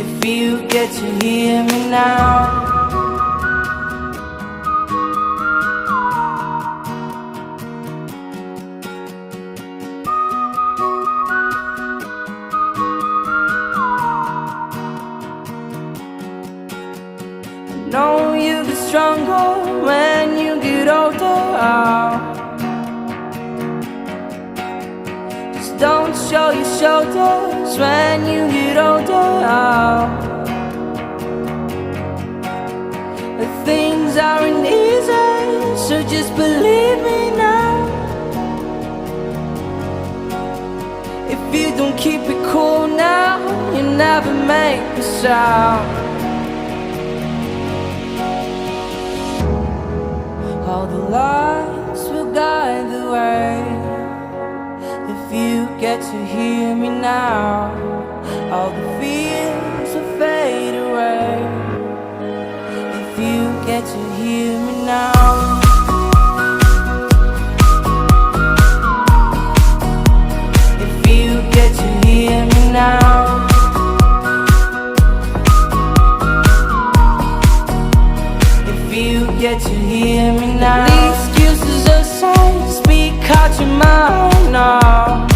If you get to hear me now. Know you get stronger when you get older. Just don't show your shoulders when you get older. Things aren't easy, so just believe me now. If you don't keep it cool now, you never make a sound. All the lights will guide the way. If you get to hear me now, all the fears will fade away. If you get to hear me now. If you get to hear me now. You get to hear me now. The excuses aside, speak out your mind now.